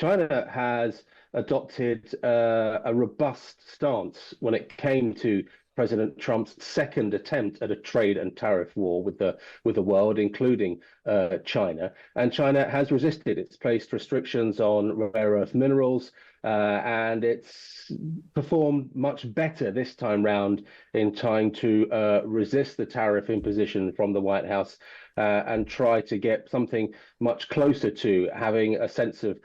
China has adopted a robust stance when it came to President Trump's second attempt at a trade and tariff war with the world, including China. And China has resisted. It's placed restrictions on rare earth minerals, and it's performed much better this time round in trying to resist the tariff imposition from the White House and try to get something much closer to having a sense of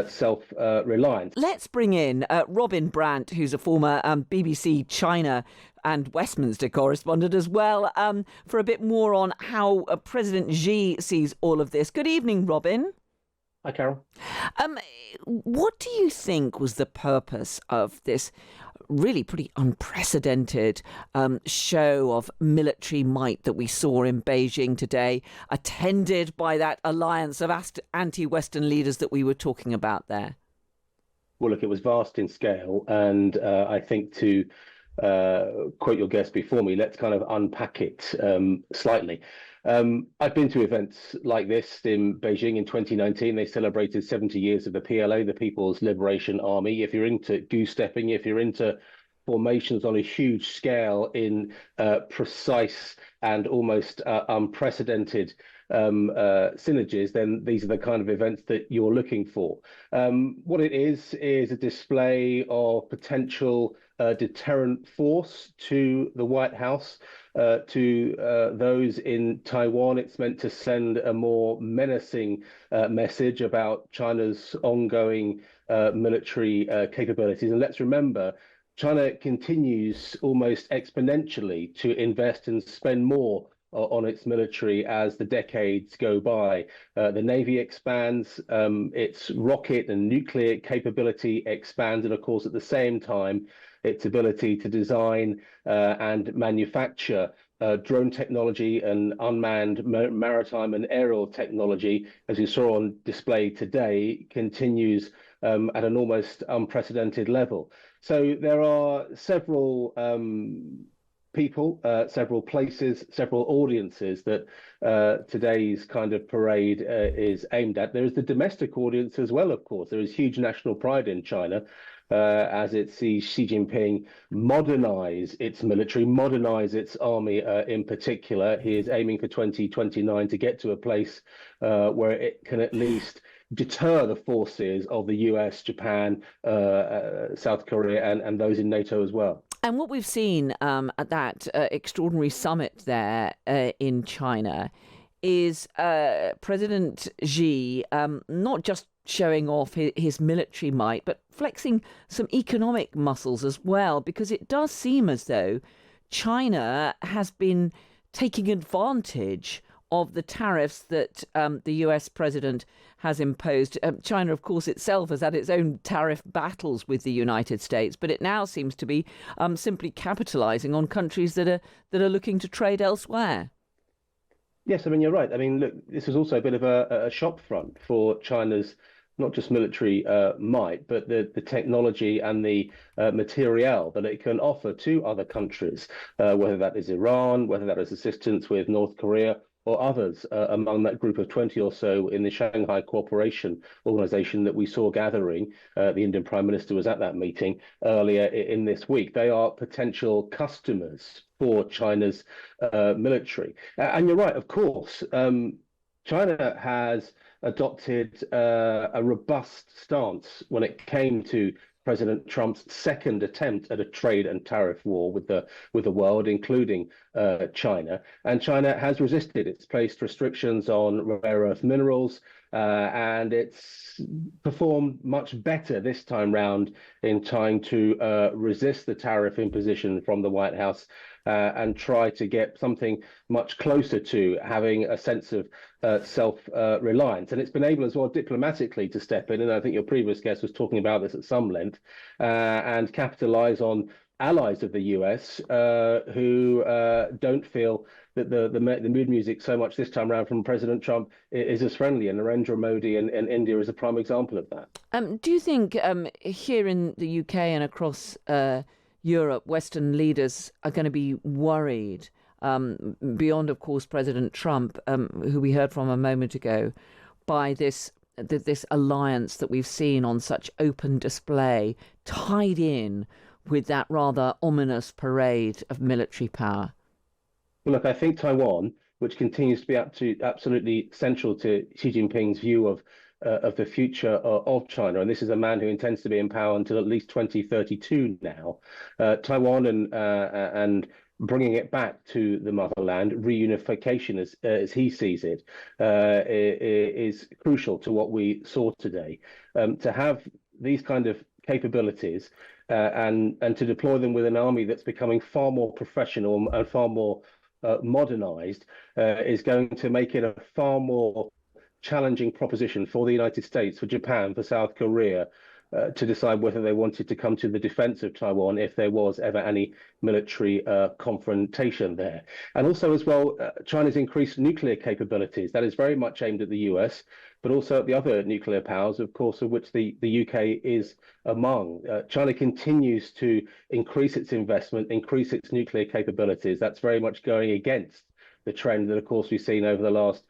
self-reliance. Let's bring in Robin Brant, who's a former BBC China and Westminster correspondent as well, for a bit more on how President Xi sees all of this. Good evening, Robin. Hi, Carol. What do you think was the purpose of this really pretty unprecedented show of military might that we saw in Beijing today, attended by that alliance of anti-Western leaders that we were talking about there? Well, look, it was vast in scale, and I think to quote your guest before me, let's kind of unpack it slightly. I've been to events like this in Beijing in 2019. They celebrated 70 years of the PLA, the People's Liberation Army. If you're into goose-stepping, if you're into formations on a huge scale in precise and almost unprecedented synergies, then these are the kind of events that you're looking for. What it is a display of potential deterrent force to the White House, to those in Taiwan. It's meant to send a more menacing message about China's ongoing military capabilities. And let's remember, China continues almost exponentially to invest and spend more on its military as the decades go by. The Navy expands, its rocket and nuclear capability expands, and of course, at the same time, its ability to design and manufacture drone technology and unmanned maritime and aerial technology, as you saw on display today, continues at an almost unprecedented level. So there are several people, several places, several audiences that today's kind of parade is aimed at. There is the domestic audience as well, of course. There is huge national pride in China as it sees Xi Jinping modernize its military, modernize its army in particular. He is aiming for 2029 to get to a place where it can at least deter the forces of the US, Japan, South Korea, and those in NATO as well. And what we've seen at that extraordinary summit there in China is President Xi not just showing off his military might, but flexing some economic muscles as well, because it does seem as though China has been taking advantage of the tariffs that the US president has imposed. China, of course, itself has had its own tariff battles with the United States, but it now seems to be simply capitalizing on countries that are looking to trade elsewhere. Yes, I mean, you're right. I mean, look, this is also a bit of a shop front for China's not just military might, but the technology and the materiel that it can offer to other countries, whether that is Iran, whether that is assistance with North Korea, or others among that group of 20 or so in the Shanghai Cooperation Organization that we saw gathering. The Indian Prime Minister was at that meeting earlier in this week. They are potential customers for China's military. And you're right, of course, China has adopted a robust stance when it came to President Trump's second attempt at a trade and tariff war with the world, including China. And China has resisted. It's placed restrictions on rare earth minerals, and it's performed much better this time round in trying to resist the tariff imposition from the White House and try to get something much closer to having a sense of self-reliance. And it's been able as well diplomatically to step in, and I think your previous guest was talking about this at some length, and capitalize on allies of the US who don't feel that the mood music so much this time around from President Trump is as friendly, and Narendra Modi and India is a prime example of that. Do you think here in the UK and across Europe, Western leaders are going to be worried, beyond, of course, President Trump, who we heard from a moment ago, by this this alliance that we've seen on such open display tied in with that rather ominous parade of military power? Well, look, I think Taiwan, which continues to be absolutely central to Xi Jinping's view of the future of China, and this is a man who intends to be in power until at least 2032 now. Taiwan and bringing it back to the motherland, reunification as he sees it, is crucial to what we saw today. To have these kind of capabilities and to deploy them with an army that's becoming far more professional and far more modernized is going to make it a far more challenging proposition for the United States, for Japan, for South Korea, to decide whether they wanted to come to the defense of Taiwan if there was ever any military confrontation there. And also as well, China's increased nuclear capabilities. That is very much aimed at the US, but also at the other nuclear powers, of course, of which the UK is among. China continues to increase its investment, increase its nuclear capabilities. That's very much going against the trend that, of course, we've seen over the last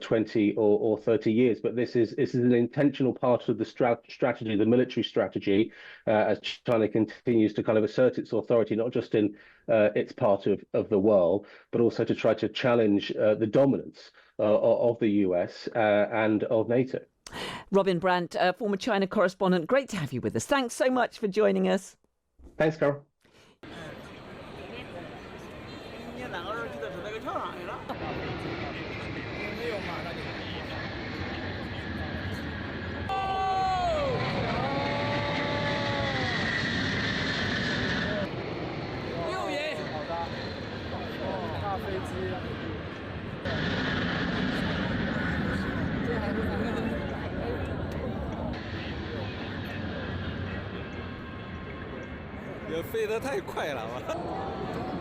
20 or 30 years. But this is an intentional part of the strategy, the military strategy, as China continues to kind of assert its authority, not just in its part of the world, but also to try to challenge the dominance of the US and of NATO. Robin Brant, former China correspondent, great to have you with us. Thanks so much for joining us. Thanks, Carol.也飞得太快了吧。